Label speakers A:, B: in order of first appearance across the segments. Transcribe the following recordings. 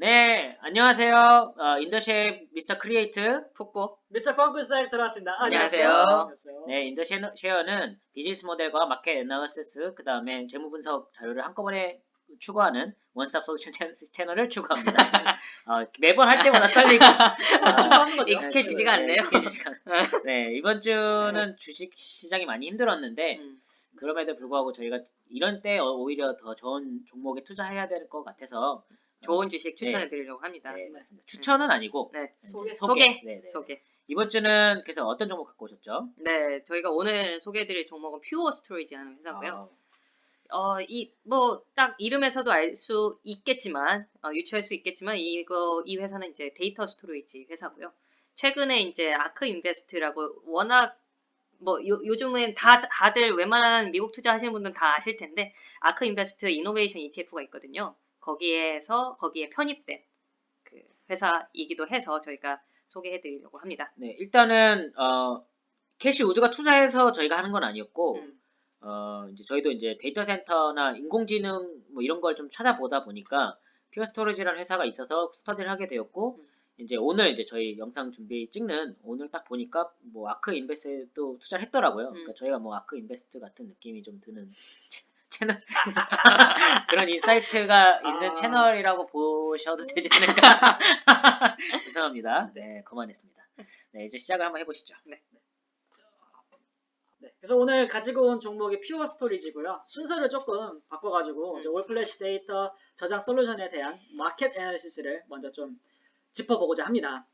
A: 네, 안녕하세요. 인더쉐 미스터 크리에이트
B: 북고.
C: 미스터 펑크사에 들어왔습니다.
A: 안녕하세요.
C: 안녕하세요.
A: 네, 인더쉐어는 비즈니스 모델과 마켓 애널리시스, 그 다음에 재무 분석 자료를 한꺼번에 추구하는 원스톱 솔루션 채널을 추구합니다. 매번 할 때마다 떨리고
C: 추구하는 거죠.
B: 익숙해지지가 않네요.
A: 네, 이번 주는 주식 시장이 많이 힘들었는데 그럼에도 불구하고 저희가 이런 때 오히려 더 좋은 종목에 투자해야 될 것 같아서
B: 좋은 주식 추천해 드리려고 합니다.
A: 네, 맞습니다. 추천은 아니고
B: 네.
C: 소개.
A: 네.
B: 소개.
A: 이번 주는 그래서 어떤 종목 갖고 오셨죠?
B: 네, 저희가 오늘 소개해 드릴 종목은 퓨어 스토리지라는 회사고요. 딱 이름에서도 알 수 있겠지만, 유추할 수 있겠지만, 이 회사는 이제 데이터 스토리지 회사고요. 최근에 이제 아크 인베스트라고 워낙 요즘은 다들 웬만한 미국 투자 하시는 분들은 다 아실 텐데, 아크 인베스트 이노베이션 ETF가 있거든요. 거기에 편입된 그 회사이기도 해서 저희가 소개해 드리려고 합니다.
A: 네, 일단은 캐시 우드가 투자해서 저희가 하는 건 아니었고 이제 저희도 이제 데이터 센터나 인공지능 뭐 이런 걸 좀 찾아보다 보니까 퓨어 스토리지라는 회사가 있어서 스터디를 하게 되었고 이제 오늘 이제 저희 영상 준비 찍는 오늘 딱 보니까 뭐 아크 인베스트도 투자를 했더라고요. 그러니까 저희가 뭐 아크 인베스트 같은 느낌이 좀 드는 채널 그런 인사이트가 있는 채널이라고 보셔도 되지 않을까. 죄송합니다. 네, 그만했습니다. 네, 이제 시작을 한번 해보시죠.
C: 네. 그래서 오늘 가지고 온 종목이 퓨어 스토리지고요. 순서를 조금 바꿔가지고 이제 올플래시 데이터 저장 솔루션에 대한 마켓 애널리시스를 먼저 좀 짚어보고자 합니다.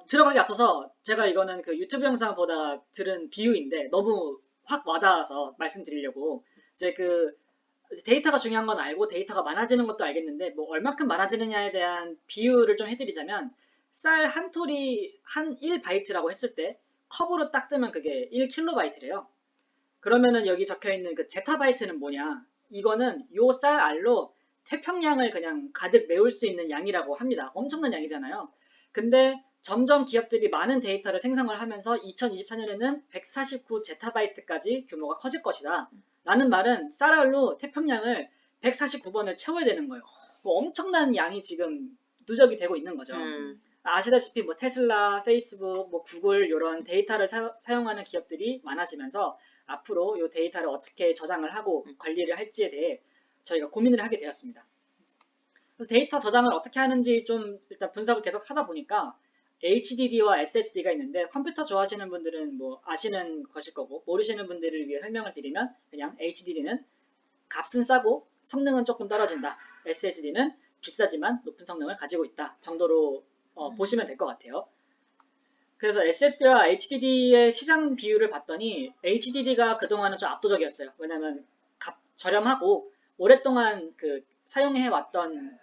C: 들어가기 앞서서 제가 이거는 그 유튜브 영상 보다 들은 비유인데 너무 확 와닿아서 말씀드리려고 이제 데이터가 중요한 건 알고 데이터가 많아지는 것도 알겠는데 뭐 얼마큼 많아지느냐에 대한 비유를 좀 해드리자면 쌀 한 톨이 한 1바이트라고 했을 때 컵으로 딱 뜨면 그게 1킬로바이트래요. 그러면은 여기 적혀있는 그 제타바이트는 뭐냐, 이거는 요 쌀 알로 태평양을 그냥 가득 메울 수 있는 양이라고 합니다. 엄청난 양이잖아요. 근데 점점 기업들이 많은 데이터를 생성을 하면서 2024년에는 149 제타바이트까지 규모가 커질 것이다 라는 말은 쌀알로 태평양을 149번을 채워야 되는 거예요. 뭐 엄청난 양이 지금 누적이 되고 있는 거죠. 아시다시피 뭐 테슬라, 페이스북, 뭐 구글 이런 데이터를 사용하는 기업들이 많아지면서 앞으로 이 데이터를 어떻게 저장을 하고 관리를 할지에 대해 저희가 고민을 하게 되었습니다. 그래서 데이터 저장을 어떻게 하는지 좀 일단 분석을 계속 하다 보니까 HDD와 SSD가 있는데 컴퓨터 좋아하시는 분들은 뭐 아시는 것일 거고 모르시는 분들을 위해 설명을 드리면 그냥 HDD는 값은 싸고 성능은 조금 떨어진다. SSD는 비싸지만 높은 성능을 가지고 있다 정도로 보시면 될 것 같아요. 그래서 SSD와 HDD의 시장 비율을 봤더니 HDD가 그동안은 좀 압도적이었어요. 왜냐면 저렴하고 오랫동안 사용해왔던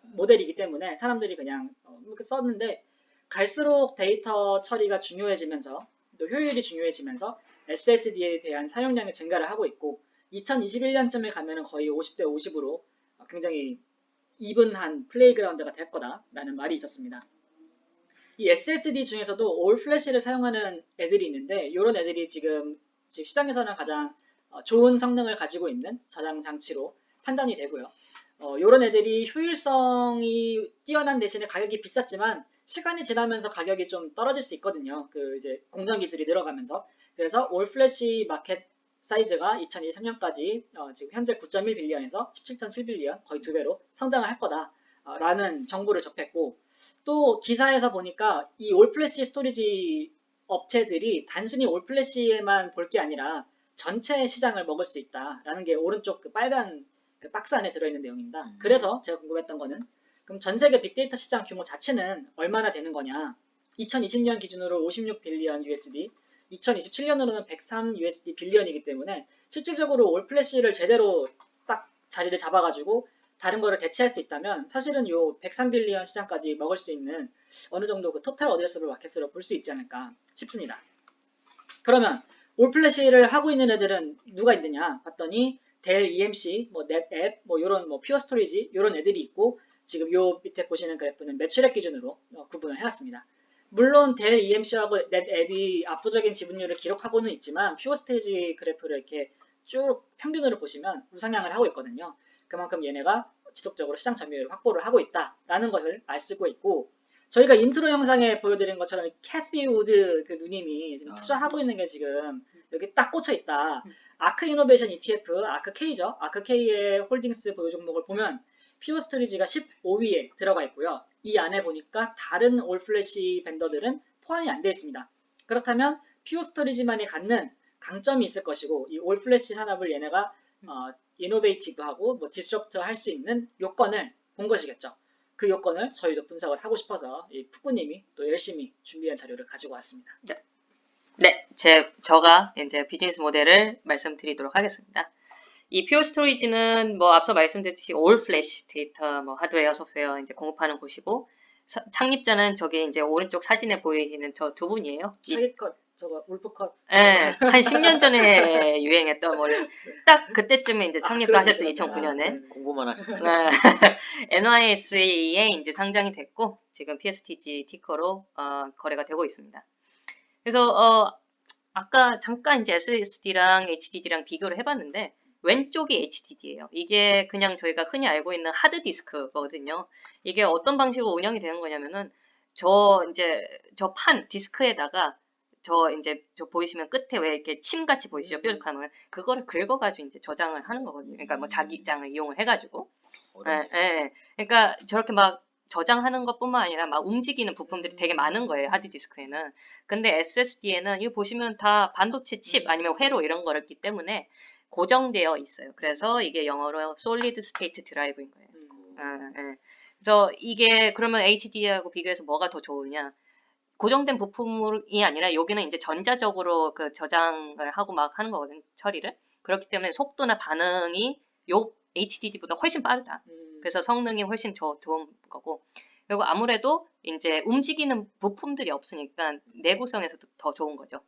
C: 모델이기 때문에 사람들이 그냥 이렇게 썼는데 갈수록 데이터 처리가 중요해지면서 또 효율이 중요해지면서 SSD에 대한 사용량이 증가를 하고 있고 2021년쯤에 가면 거의 50대 50으로 굉장히 이분한 플레이그라운드가 될 거다라는 말이 있었습니다. 이 SSD 중에서도 올 플래시를 사용하는 애들이 있는데 이런 애들이 지금 시장에서는 가장 좋은 성능을 가지고 있는 저장 장치로 판단이 되고요. 이런 애들이 효율성이 뛰어난 대신에 가격이 비쌌지만 시간이 지나면서 가격이 좀 떨어질 수 있거든요. 이제 공정 기술이 늘어가면서. 그래서 올 플래시 마켓 사이즈가 2023년까지 지금 현재 9.1빌리언에서 17.7빌리언 거의 2배로 성장을 할 거다라는 정보를 접했고 또 기사에서 보니까 이 올플래시 스토리지 업체들이 단순히 올플래시에만 볼 게 아니라 전체 시장을 먹을 수 있다라는 게 오른쪽 빨간 박스 안에 들어있는 내용입니다. 그래서 제가 궁금했던 거는 그럼 전 세계 빅데이터 시장 규모 자체는 얼마나 되는 거냐. 2020년 기준으로 56빌리언 USD, 2027년으로는 103 USD 빌리언이기 때문에 실질적으로 올플래시를 제대로 딱 자리를 잡아가지고 다른 거를 대체할 수 있다면 사실은 요 103빌리언 시장까지 먹을 수 있는 어느 정도 토탈 어드레서블 마켓으로 볼 수 있지 않을까 싶습니다. 그러면 올플래시를 하고 있는 애들은 누가 있느냐 봤더니 델 EMC, 넷앱, 요런 퓨어 스토리지 요런 애들이 있고 지금 요 밑에 보시는 그래프는 매출액 기준으로 구분을 해놨습니다. 물론 델 EMC하고 넷앱이 압도적인 지분율을 기록하고는 있지만 퓨어 스토리지 그래프를 이렇게 쭉 평균으로 보시면 우상향을 하고 있거든요. 그만큼 얘네가 지속적으로 시장 점유율을 확보를 하고 있다라는 것을 알 수가 있고 저희가 인트로 영상에 보여드린 것처럼 캐티 우드 그 누님이 지금 투자하고 있는 게 지금 여기 딱 꽂혀 있다. 아크 이노베이션 ETF, 아크 K죠. 아크 K의 홀딩스 보유 종목을 보면 피오 스토리지가 15위에 들어가 있고요. 이 안에 보니까 다른 올플래시 벤더들은 포함이 안 되어 있습니다. 그렇다면 피오 스토리지만이 갖는 강점이 있을 것이고 이 올플래시 산업을 얘네가 이노베이티브하고 뭐 디스럽트 할 수 있는 요건을 본 것이겠죠. 그 요건을 저희도 분석을 하고 싶어서 이 푸꾸님이 또 열심히 준비한 자료를 가지고 왔습니다.
B: 네, 제가 이제 비즈니스 모델을 말씀드리도록 하겠습니다. 이 퓨어 스토리지는 뭐 앞서 말씀드렸듯이 올 플래시 데이터, 뭐 하드웨어, 소프트웨어 이제 공급하는 곳이고 창립자는 저기 이제 오른쪽 사진에 보이는 저 두 분이에요.
C: 샤기컷, 저거 울프컷.
B: 네, 한 10년 전에 유행했던 딱 그때쯤에 이제 창립도 하셨던 2009년에
A: 공부만 하셨어요.
B: 네. NYSE에 이제 상장이 됐고 지금 PSTG 티커로 거래가 되고 있습니다. 그래서 아까 잠깐 이제 SSD랑 HDD랑 비교를 해봤는데 왼쪽이 HDD예요. 이게 그냥 저희가 흔히 알고 있는 하드디스크거든요. 이게 어떤 방식으로 운영이 되는 거냐면은 저 판 디스크에다가 저 보이시면 끝에 왜 이렇게 침같이 보이시죠? 뾰족한 그거를 긁어가지고 이제 저장을 하는 거거든요. 그러니까 뭐 자기장을 이용을 해가지고. 예. 그러니까 저렇게 막 저장하는 것뿐만 아니라 막 움직이는 부품들이 되게 많은 거예요. 하드디스크에는. 근데 SSD에는 이거 보시면 다 반도체 칩 아니면 회로 이런 거를 있기 때문에 고정되어 있어요. 그래서 이게 영어로 Solid State Drive인 거예요. 예. 그래서 이게 그러면 HDD하고 비교해서 뭐가 더 좋으냐? 고정된 부품이 아니라 여기는 이제 전자적으로 그 저장을 하고 막 하는 거거든요. 처리를. 그렇기 때문에 속도나 반응이 요 HDD보다 훨씬 빠르다. 그래서 성능이 훨씬 좋은 거고. 그리고 아무래도 이제 움직이는 부품들이 없으니까 내구성에서도 더 좋은 거죠.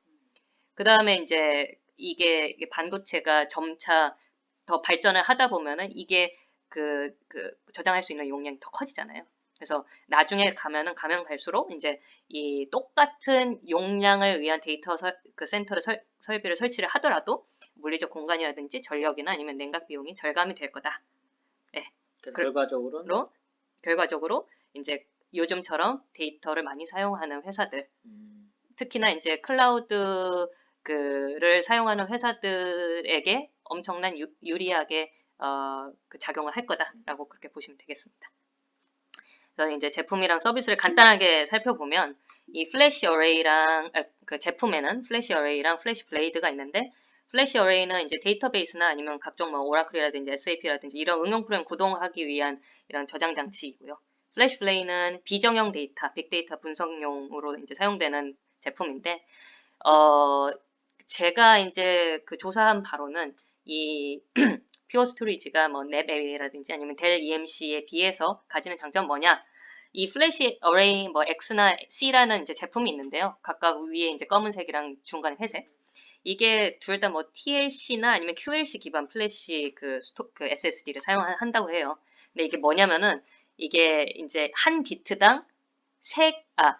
B: 그 다음에 이제 이게 반도체가 점차 더 발전을 하다 보면은 이게 그 저장할 수 있는 용량이 더 커지잖아요. 그래서 나중에 가면 갈수록 이제 이 똑같은 용량을 위한 데이터 센터를 설비를 설치를 하더라도 물리적 공간이라든지 전력이나 아니면 냉각 비용이 절감이 될 거다. 네.
A: 그래서
B: 결과적으로 이제 요즘처럼 데이터를 많이 사용하는 회사들, 특히나 이제 클라우드를 사용하는 회사들에게 엄청난 유리하게 그 작용을 할 거다라고 그렇게 보시면 되겠습니다. 그래서 이제 제품이랑 서비스를 간단하게 살펴보면 이 플래시 어레이랑 그 제품에는 플래시 어레이랑 플래시 블레이드가 있는데 플래시 어레이는 이제 데이터베이스나 아니면 각종 뭐 오라클이라든지 SAP라든지 이런 응용 프로그램 구동하기 위한 이런 저장 장치이고요. 플래시 블레이드는 비정형 데이터, 빅데이터 분석용으로 이제 사용되는 제품인데 제가 이제 그 조사한 바로는 이 퓨어 스토리지가 뭐 넷앱이라든지 아니면 델 EMC에 비해서 가지는 장점 뭐냐? 이 플래시 어레이 뭐 X나 C라는 이제 제품이 있는데요. 각각 위에 이제 검은색이랑 중간에 회색. 이게 둘 다 뭐 TLC나 아니면 QLC 기반 플래시 그 SSD를 사용한다고 해요. 근데 이게 뭐냐면은 이게 이제 한 비트당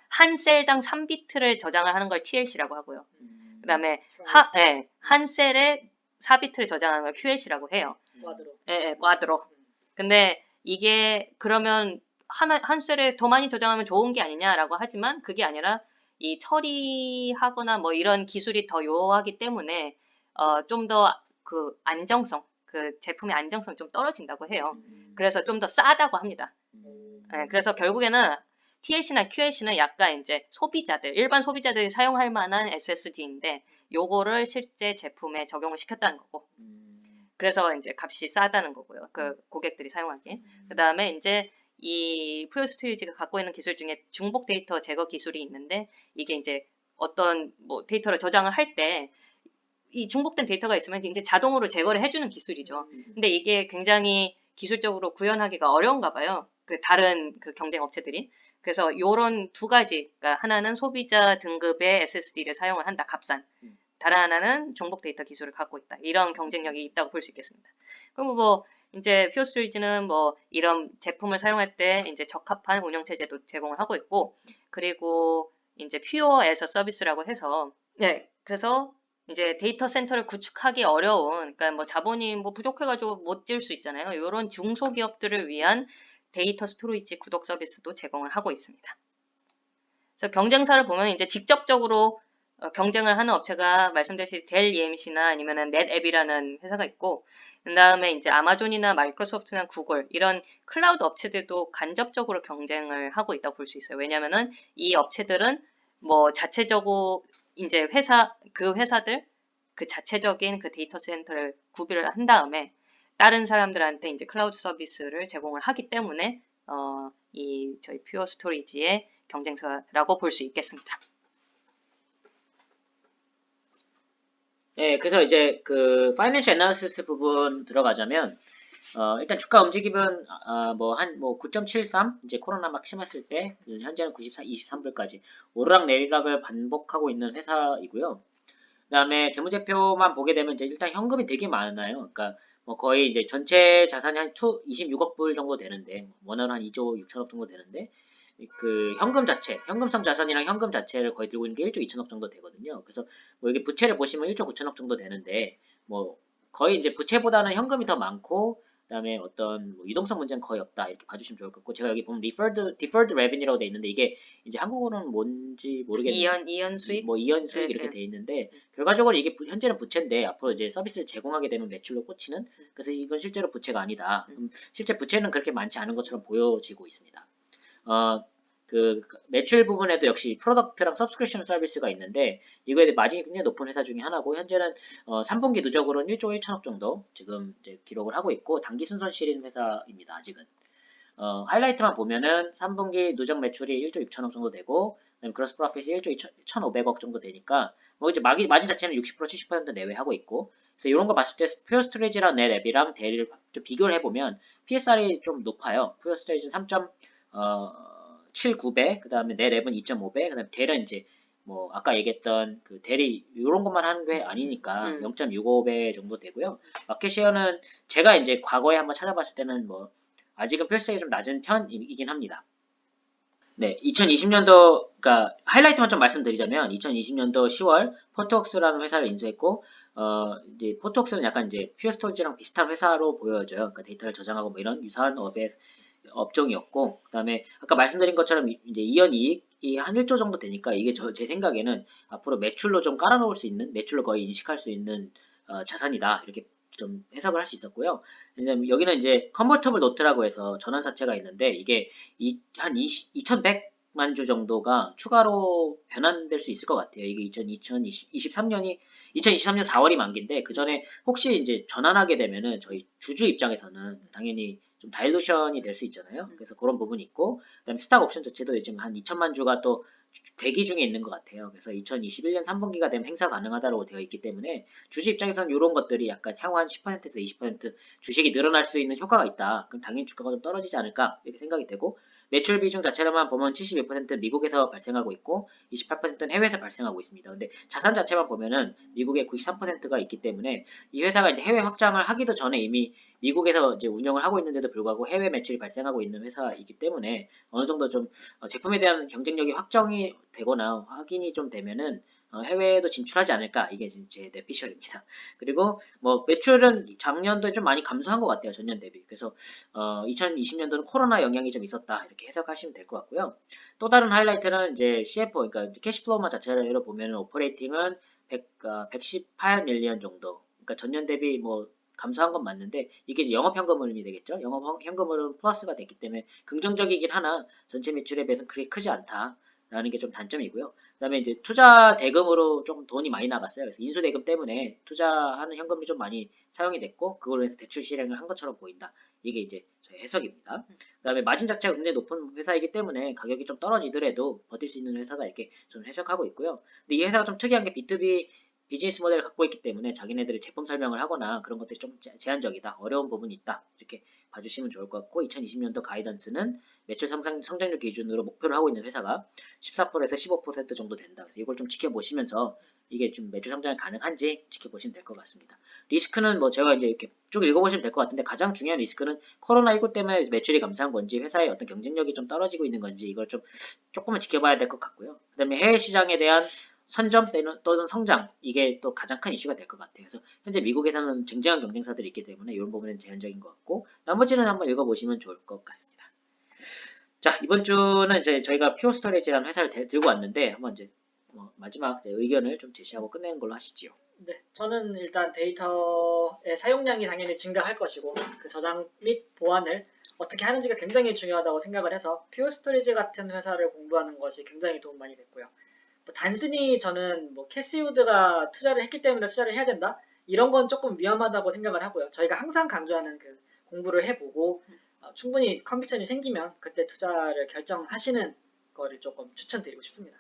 B: 한 셀당 3비트를 저장을 하는 걸 TLC라고 하고요. 그다음에 한 셀에 4비트를 저장하는 걸 QLC라고 해요. 꽈드로. 근데 이게 그러면 한 셀에 더 많이 저장하면 좋은 게 아니냐라고 하지만 그게 아니라 이 처리하거나 뭐 이런 기술이 더 요하기 때문에 좀 더 그 안정성, 그 제품의 안정성이 좀 떨어진다고 해요. 그래서 좀 더 싸다고 합니다. 그래서 결국에는 TLC나 QLC는 약간 이제 일반 소비자들이 사용할 만한 SSD인데 요거를 실제 제품에 적용을 시켰다는 거고. 그래서 이제 값이 싸다는 거고요. 그 고객들이 사용하기에. 그 다음에 이제 이 퓨어 스토리지가 갖고 있는 기술 중에 중복 데이터 제거 기술이 있는데 이게 이제 어떤 뭐 데이터를 저장을 할 때 이 중복된 데이터가 있으면 이제 자동으로 제거를 해주는 기술이죠. 근데 이게 굉장히 기술적으로 구현하기가 어려운가 봐요. 그 다른 그 경쟁 업체들이. 그래서 요런 두 가지, 그러니까 하나는 소비자 등급의 SSD를 사용을 한다, 값싼. 다른 하나는 중복 데이터 기술을 갖고 있다. 이런 경쟁력이 있다고 볼 수 있겠습니다. 그럼 뭐 이제 퓨어 스토리지는 뭐 이런 제품을 사용할 때 이제 적합한 운영 체제도 제공을 하고 있고, 그리고 이제 퓨어 에서 서비스라고 해서 그래서 이제 데이터 센터를 구축하기 어려운, 그러니까 뭐 자본이 뭐 부족해가지고 못 지을 수 있잖아요. 이런 중소기업들을 위한 데이터 스토리지 구독 서비스도 제공을 하고 있습니다. 그래서 경쟁사를 보면 이제 직접적으로 경쟁을 하는 업체가 말씀드린 델 EMC나 아니면은 넷앱이라는 회사가 있고, 그 다음에 이제 아마존이나 마이크로소프트나 구글 이런 클라우드 업체들도 간접적으로 경쟁을 하고 있다고 볼 수 있어요. 왜냐면은 이 업체들은 뭐 자체적으로 이제 그 회사들 그 자체적인 그 데이터 센터를 구비를 한 다음에 다른 사람들한테 이제 클라우드 서비스를 제공을 하기 때문에 이 저희 퓨어 스토리지의 경쟁사라고 볼 수 있겠습니다.
A: 네, 그래서 이제 그 파이낸셜 애널리시스 부분 들어가자면 일단 주가 움직임은 뭐 9.73 이제 코로나 막 심했을 때 현재는 23불까지 오르락 내리락을 반복하고 있는 회사이고요. 그다음에 재무제표만 보게 되면 이제 일단 현금이 되게 많아요. 그러니까 뭐 거의 이제 전체 자산이 한 26억 불 정도 되는데 원화로 한 2조 6천억 정도 되는데 그 현금 자체, 현금성 자산이랑 현금 자체를 거의 들고 있는 게 1조 2천억 정도 되거든요. 그래서 뭐 여기 부채를 보시면 1조 9천억 정도 되는데 뭐 거의 이제 부채보다는 현금이 더 많고 그다음에 어떤 뭐 유동성 문제는 거의 없다 이렇게 봐주시면 좋을 것 같고 제가 여기 보면 deferred revenue라고 돼 있는데 이게 이제 한국어로는 뭔지 모르겠는데
B: 이연 수익?
A: 뭐 이연 수익 이렇게 돼 있는데 결과적으로 이게 현재는 부채인데 앞으로 이제 서비스를 제공하게 되면 매출로 꽂히는 그래서 이건 실제로 부채가 아니다. 실제 부채는 그렇게 많지 않은 것처럼 보여지고 있습니다. 그 매출 부분에도 역시 프로덕트랑 서브스크립션 서비스가 있는데 이거에 대해 마진이 굉장히 높은 회사 중에 하나고 현재는 3분기 누적으로는 1조 1천억 정도 지금 이제 기록을 하고 있고 단기 순손실인 회사입니다. 아직은. 하이라이트만 보면은 3분기 누적 매출이 1조 6천억 정도 되고 그다음에 그로스 프로핏이 1조 1,500억 정도 되니까 뭐 이제 마진 자체는 60% 70% 내외하고 있고 그래서 이런 거 봤을 때 퓨어 스토리지랑 넷앱이랑 대리를 좀 비교를 해보면 PSR이 좀 높아요. 퓨어 스토리지는 3.79배, 그 다음에 넷앱은 2.5배, 그 다음에 델은 이제 뭐 아까 얘기했던 그 대리 이런 것만 하는 게 아니니까 0.65배 정도 되고요. 마켓 쉐어는 제가 이제 과거에 한번 찾아봤을 때는 뭐 아직은 퓨어스테이지 좀 낮은 편이긴 합니다. 네, 2020년도, 그러니까 하이라이트만 좀 말씀드리자면 2020년도 10월 포트웍스라는 회사를 인수했고, 이제 포트웍스는 약간 이제 퓨어스토리지랑 비슷한 회사로 보여져요. 그러니까 데이터를 저장하고 뭐 이런 유사한 업종이었고, 그다음에 아까 말씀드린 것처럼 이제 이연 이익이 한 1조 정도 되니까 이게 제 생각에는 앞으로 매출로 좀 깔아놓을 수 있는, 매출로 거의 인식할 수 있는 자산이다 이렇게 좀 해석을 할 수 있었고요. 왜냐면 여기는 이제 컨버터블 노트라고 해서 전환사채가 있는데 이게 한 2,100만 주 정도가 추가로 변환될 수 있을 것 같아요. 이게 2023년 4월이 만기인데 그 전에 혹시 이제 전환하게 되면은 저희 주주 입장에서는 당연히 좀 다일루션이 될 수 있잖아요. 그래서 그런 부분이 있고 그다음에 스탁 옵션 자체도 지금 한 2천만 주가 또 대기 중에 있는 것 같아요. 그래서 2021년 3분기가 되면 행사 가능하다고 되어 있기 때문에 주주 입장에서는 이런 것들이 약간 향후 한 10%에서 20% 주식이 늘어날 수 있는 효과가 있다. 그럼 당연히 주가가 좀 떨어지지 않을까 이렇게 생각이 되고 매출 비중 자체로만 보면 72% 미국에서 발생하고 있고 28%는 해외에서 발생하고 있습니다. 근데 자산 자체만 보면은 미국에 93%가 있기 때문에 이 회사가 이제 해외 확장을 하기도 전에 이미 미국에서 이제 운영을 하고 있는데도 불구하고 해외 매출이 발생하고 있는 회사이기 때문에 어느 정도 좀 제품에 대한 경쟁력이 확정이 되거나 확인이 좀 되면은 해외에도 진출하지 않을까 이게 제 뇌피셜입니다. 그리고 뭐 매출은 작년도에 좀 많이 감소한 것 같아요 전년 대비. 그래서 2020년도는 코로나 영향이 좀 있었다 이렇게 해석하시면 될 것 같고요. 또 다른 하이라이트는 이제 CFO 그러니까 캐시플로우만 자체로 보면 오퍼레이팅은 118 밀리언 정도. 그러니까 전년 대비 뭐 감소한 건 맞는데 이게 이제 영업현금흐름이 되겠죠. 영업현금흐름 플러스가 됐기 때문에 긍정적이긴 하나 전체 매출에 비해서는 그렇게 크지 않다라는 게 좀 단점이고요. 그다음에 이제 투자 대금으로 좀 돈이 많이 나갔어요. 그래서 인수 대금 때문에 투자하는 현금이 좀 많이 사용이 됐고 그걸로 해서 대출 실행을 한 것처럼 보인다. 이게 이제 저의 해석입니다. 그다음에 마진 자체가 굉장히 높은 회사이기 때문에 가격이 좀 떨어지더라도 버틸 수 있는 회사다 이렇게 좀 해석하고 있고요. 근데 이 회사가 좀 특이한 게 B2B 비즈니스 모델을 갖고 있기 때문에 자기네들이 제품 설명을 하거나 그런 것들이 좀 제한적이다. 어려운 부분이 있다. 이렇게 봐주시면 좋을 것 같고 2020년도 가이던스는 매출 성장률 기준으로 목표를 하고 있는 회사가 14%에서 15% 정도 된다. 그래서 이걸 좀 지켜보시면서 이게 좀 매출 성장이 가능한지 지켜보시면 될 것 같습니다. 리스크는 뭐 제가 이제 이렇게 쭉 읽어보시면 될 것 같은데 가장 중요한 리스크는 코로나19 때문에 매출이 감소한 건지 회사의 어떤 경쟁력이 좀 떨어지고 있는 건지 이걸 좀 조금은 지켜봐야 될 것 같고요. 그 다음에 해외 시장에 대한 선점 또는 성장 이게 또 가장 큰 이슈가 될 것 같아요. 그래서 현재 미국에서는 쟁쟁한 경쟁사들이 있기 때문에 이런 부분은 제한적인 것 같고 나머지는 한번 읽어보시면 좋을 것 같습니다. 자 이번 주는 이제 저희가 퓨어 스토리지라는 회사를 들고 왔는데 한번 이제 마지막 의견을 좀 제시하고 끝내는 걸로 하시지요.
C: 네, 저는 일단 데이터의 사용량이 당연히 증가할 것이고 그 저장 및 보안을 어떻게 하는지가 굉장히 중요하다고 생각을 해서 퓨어 스토리지 같은 회사를 공부하는 것이 굉장히 도움 많이 됐고요. 뭐 단순히 저는 뭐 캐시 우드가 투자를 했기 때문에 투자를 해야 된다 이런 건 조금 위험하다고 생각을 하고요. 저희가 항상 강조하는 그 공부를 해보고 충분히 컨빅션이 생기면 그때 투자를 결정하시는 거를 조금 추천드리고 싶습니다.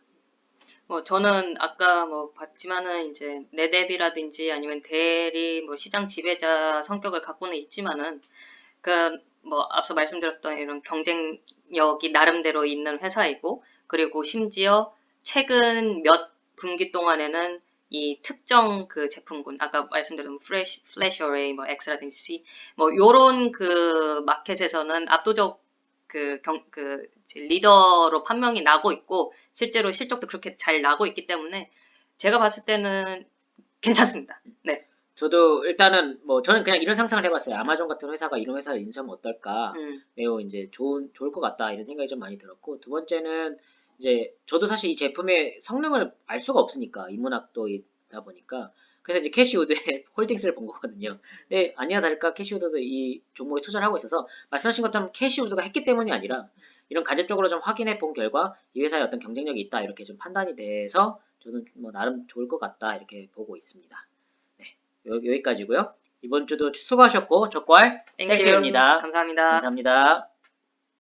B: 뭐 저는 아까 뭐 봤지만은 이제 네뎁이라든지 아니면 대리 뭐 시장 지배자 성격을 갖고는 있지만은 그 뭐 앞서 말씀드렸던 이런 경쟁력이 나름대로 있는 회사이고 그리고 심지어 최근 몇 분기 동안에는 이 특정 그 제품군 아까 말씀드린 플래시 어레이 뭐 X라든지 C 뭐 요런 그 마켓에서는 압도적 그 리더로 판명이 나고 있고 실제로 실적도 그렇게 잘 나고 있기 때문에 제가 봤을 때는 괜찮습니다. 네.
A: 저도 일단은 뭐 저는 그냥 이런 상상을 해봤어요. 아마존 같은 회사가 이런 회사를 인수하면 어떨까? 매우 이제 좋을 것 같다 이런 생각이 좀 많이 들었고 두 번째는 이제 저도 사실 이 제품의 성능을 알 수가 없으니까 인문학도 있다 보니까 그래서 이제 캐시우드의 홀딩스를 본 거거든요. 근데 아니야 다를까 캐시우드도 이 종목에 투자를 하고 있어서 말씀하신 것처럼 캐시우드가 했기 때문이 아니라 이런 가제적으로 좀 확인해 본 결과 이 회사에 어떤 경쟁력이 있다 이렇게 좀 판단이 돼서 저는 뭐 나름 좋을 것 같다 이렇게 보고 있습니다. 네, 여기까지고요. 이번 주도 수고하셨고 적괄 땡큐입니다.
B: 감사합니다.
A: 감사합니다.